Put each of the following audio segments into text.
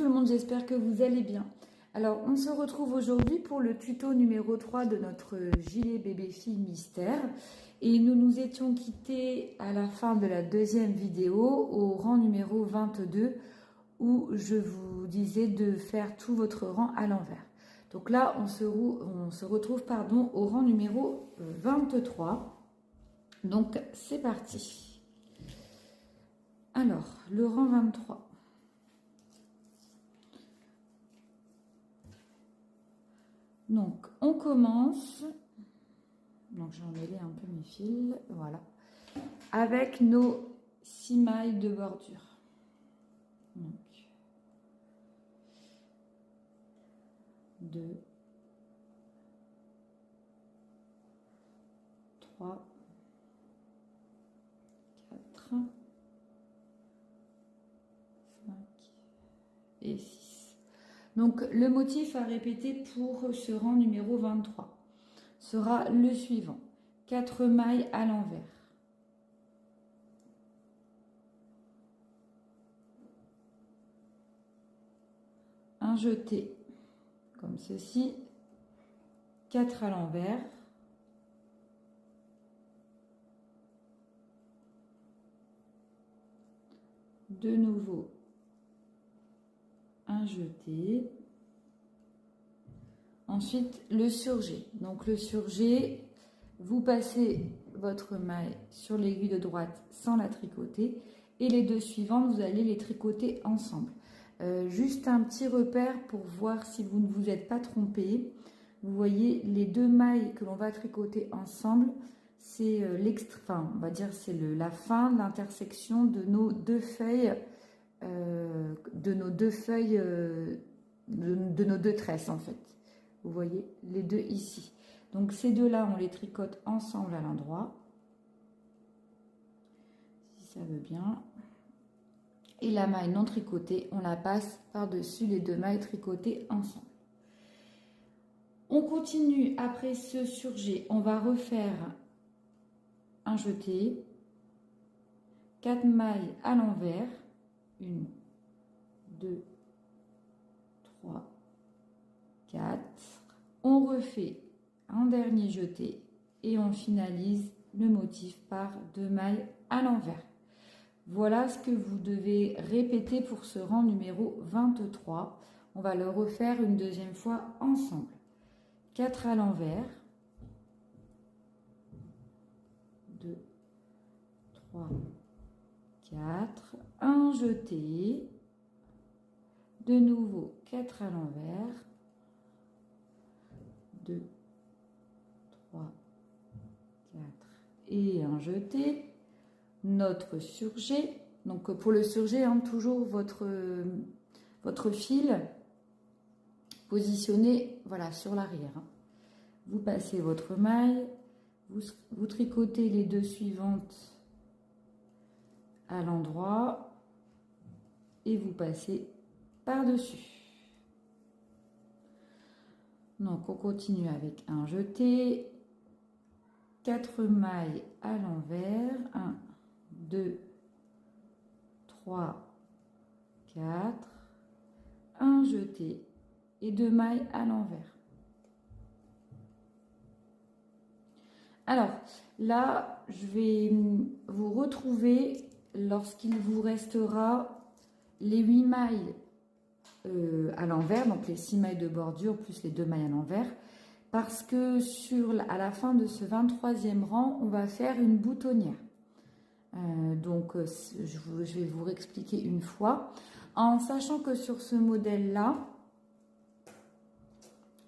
tout le monde, j'espère que vous allez bien. Alors, on se retrouve aujourd'hui pour le tuto numéro 3 de notre gilet bébé-fille mystère. Et nous nous étions quittés à la fin de la deuxième vidéo au rang numéro 22 où je vous disais de faire tout votre rang à l'envers. Donc là, on se retrouve au rang numéro 23. Donc, c'est parti. Alors, le rang 23. Donc, on commence, donc j'ai emmêlé un peu mes fils, voilà, avec nos 6 mailles de bordure. Donc, 2, 3, 4, 5 et 6. Donc, le motif à répéter pour ce rang numéro 23 sera le suivant. 4 mailles à l'envers. Un jeté, comme ceci. 4 à l'envers. De nouveau, un jeté. Ensuite, le surjet. Donc, le surjet, vous passez votre maille sur l'aiguille de droite sans la tricoter. Et les deux suivantes, vous allez les tricoter ensemble. Juste un petit repère pour voir si vous ne vous êtes pas trompé. Vous voyez, les deux mailles que l'on va tricoter ensemble, c'est on va dire c'est la fin de l'intersection de nos deux feuilles, de nos deux tresses en fait. Vous voyez les deux ici. Donc ces deux-là, on les tricote ensemble à l'endroit. Si ça veut bien. Et la maille non tricotée, on la passe par-dessus les deux mailles tricotées ensemble. On continue après ce surjet. On va refaire un jeté. 4 mailles à l'envers. 1, 2, 3, 4. On refait un dernier jeté et on finalise le motif par 2 mailles à l'envers. Voilà ce que vous devez répéter pour ce rang numéro 23. On va le refaire une deuxième fois ensemble. 4 à l'envers. 2, 3, 4. Un jeté. De nouveau 4 à l'envers. 2, 3, 4 et un jeté. Notre surjet, donc pour le surjet, toujours votre fil positionné voilà, sur l'arrière. Vous passez votre maille, vous tricotez les deux suivantes à l'endroit et vous passez par-dessus. Donc on continue avec un jeté, 4 mailles à l'envers, 1, 2, 3, 4, un jeté et 2 mailles à l'envers. Alors là, je vais vous retrouver lorsqu'il vous restera les 8 mailles à l'envers, donc les 6 mailles de bordure plus les 2 mailles à l'envers, parce que à la fin de ce 23e rang, on va faire une boutonnière. Je vais vous réexpliquer une fois, en sachant que sur ce modèle-là,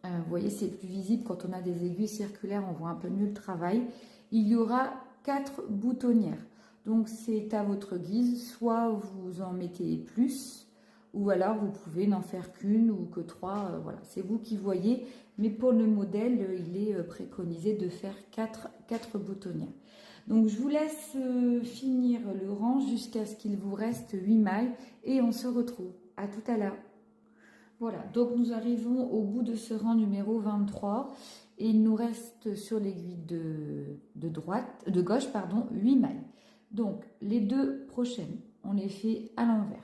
vous voyez, c'est plus visible quand on a des aiguilles circulaires, on voit un peu mieux le travail. Il y aura 4 boutonnières. Donc, c'est à votre guise, soit vous en mettez plus, ou alors vous pouvez n'en faire qu'une ou que 3, voilà, c'est vous qui voyez. Mais pour le modèle, il est préconisé de faire 4 boutonnières. Donc, je vous laisse finir le rang jusqu'à ce qu'il vous reste 8 mailles et on se retrouve. À tout à l'heure. Voilà, donc nous arrivons au bout de ce rang numéro 23 et il nous reste sur l'aiguille de gauche, 8 mailles. Donc, les deux prochaines, on les fait à l'envers.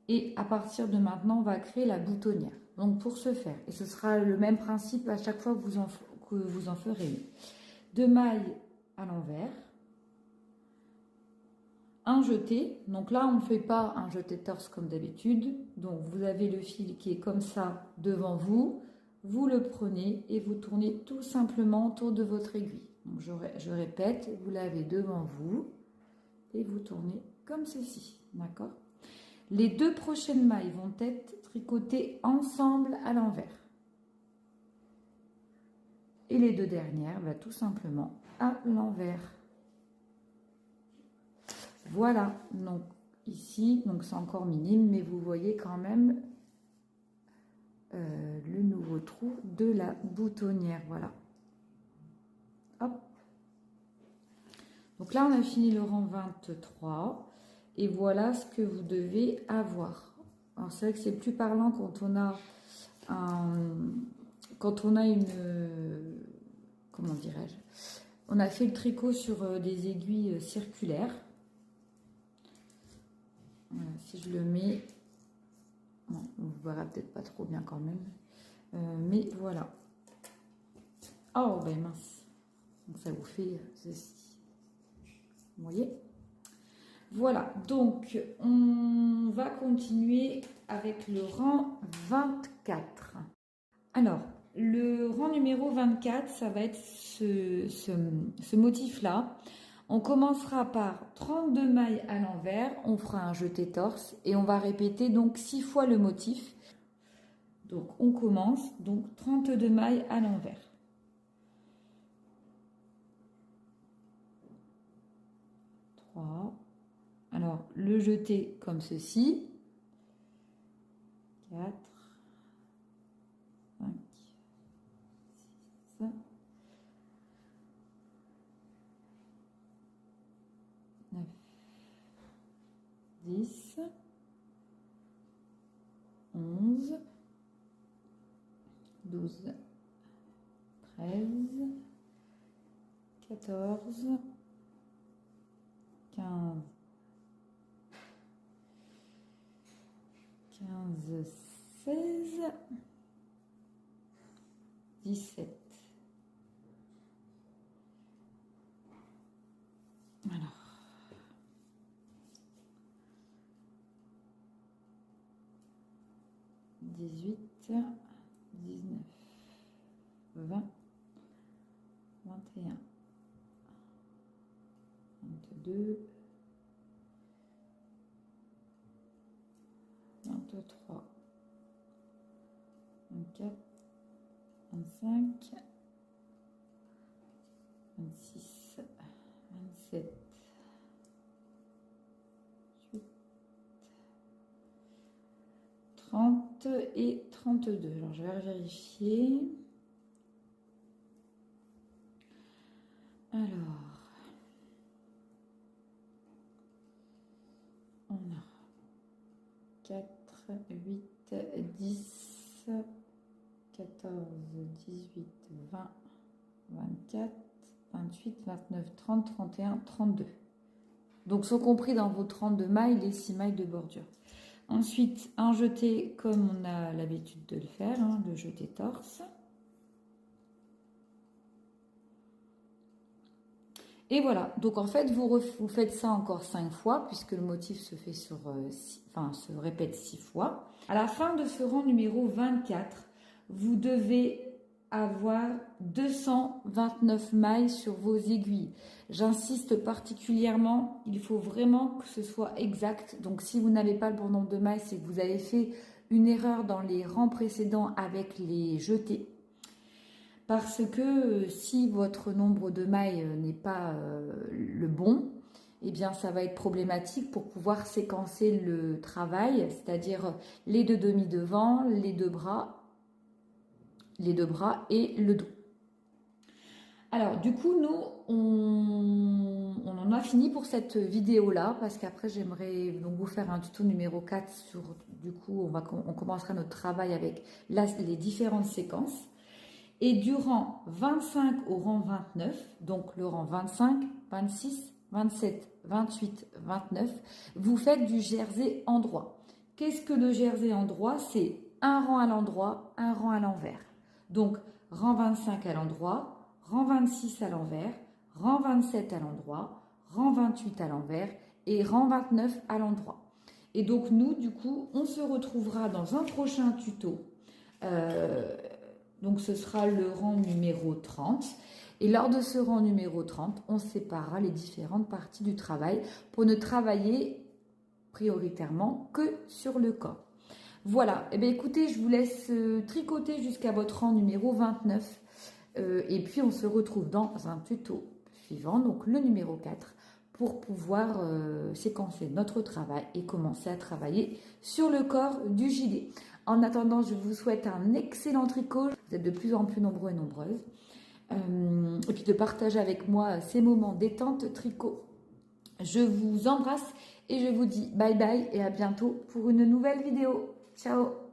Et à partir de maintenant, on va créer la boutonnière. Donc pour ce faire, et ce sera le même principe à chaque fois que vous en ferez une. 2 mailles à l'envers, un jeté. Donc là, on ne fait pas un jeté torse comme d'habitude. Donc vous avez le fil qui est comme ça devant vous. Vous le prenez et vous tournez tout simplement autour de votre aiguille. Donc je répète, vous l'avez devant vous et vous tournez comme ceci. D'accord ? Les 2 prochaines mailles vont être tricotées ensemble à l'envers. Et les 2 dernières, tout simplement à l'envers. Voilà, donc ici, donc c'est encore minime, mais vous voyez quand même le nouveau trou de la boutonnière. Voilà. Hop. Donc là, on a fini le rang 23. Et voilà ce que vous devez avoir. Alors c'est vrai que c'est plus parlant quand on a une, comment dirais-je, on a fait le tricot sur des aiguilles circulaires. Voilà, si je le mets, bon, on ne verra peut-être pas trop bien quand même, mais voilà. Oh ben mince, donc ça vous fait ceci. Vous voyez ? Voilà, donc on va continuer avec le rang 24. Alors, le rang numéro 24, ça va être ce motif-là. On commencera par 32 mailles à l'envers, on fera un jeté torse et on va répéter donc 6 fois le motif. Donc on commence, donc 32 mailles à l'envers. Alors, le jeter comme ceci. 4, 5, 6, 9, 10, 11, 12, 13, 14, 15, 16, 17. Alors. 18, 19, 20, 21, 22, 23, 24, 25, 26, 27, 28, 30 et 32. Alors, je vais vérifier. Alors, on a 4, 8, 10, 14, 18, 20, 24, 28, 29, 30, 31, 32. Donc, sont compris dans vos 32 mailles les 6 mailles de bordure. Ensuite, un jeté comme on a l'habitude de le faire, hein, le jeté torse. Et voilà, donc en fait, vous faites ça encore 5 fois, puisque le motif se fait se répète 6 fois. À la fin de ce rang numéro 24, vous devez avoir 229 mailles sur vos aiguilles. J'insiste particulièrement, il faut vraiment que ce soit exact. Donc si vous n'avez pas le bon nombre de mailles, c'est que vous avez fait une erreur dans les rangs précédents avec les jetés. Parce que si votre nombre de mailles n'est pas le bon, eh bien ça va être problématique pour pouvoir séquencer le travail, c'est-à-dire les 2 demi devant, les deux bras et le dos. Alors du coup, nous, on en a fini pour cette vidéo-là, parce qu'après j'aimerais donc vous faire un tuto numéro 4 sur, du coup, on commencera notre travail avec les différentes séquences. Et du rang 25 au rang 29, donc le rang 25, 26, 27, 28, 29, vous faites du jersey endroit. Qu'est-ce que le jersey endroit? C'est un rang à l'endroit, un rang à l'envers. Donc, rang 25 à l'endroit, rang 26 à l'envers, rang 27 à l'endroit, rang 28 à l'envers et rang 29 à l'endroit. Et donc, nous, du coup, on se retrouvera dans un prochain tuto. Donc, ce sera le rang numéro 30. Et lors de ce rang numéro 30, on séparera les différentes parties du travail pour ne travailler prioritairement que sur le corps. Voilà, et bien écoutez, je vous laisse tricoter jusqu'à votre rang numéro 29 et puis on se retrouve dans un tuto suivant, donc le numéro 4, pour pouvoir séquencer notre travail et commencer à travailler sur le corps du gilet. En attendant, je vous souhaite un excellent tricot, vous êtes de plus en plus nombreux et nombreuses, et puis de partager avec moi ces moments détente tricot. Je vous embrasse et je vous dis bye bye et à bientôt pour une nouvelle vidéo. Ciao!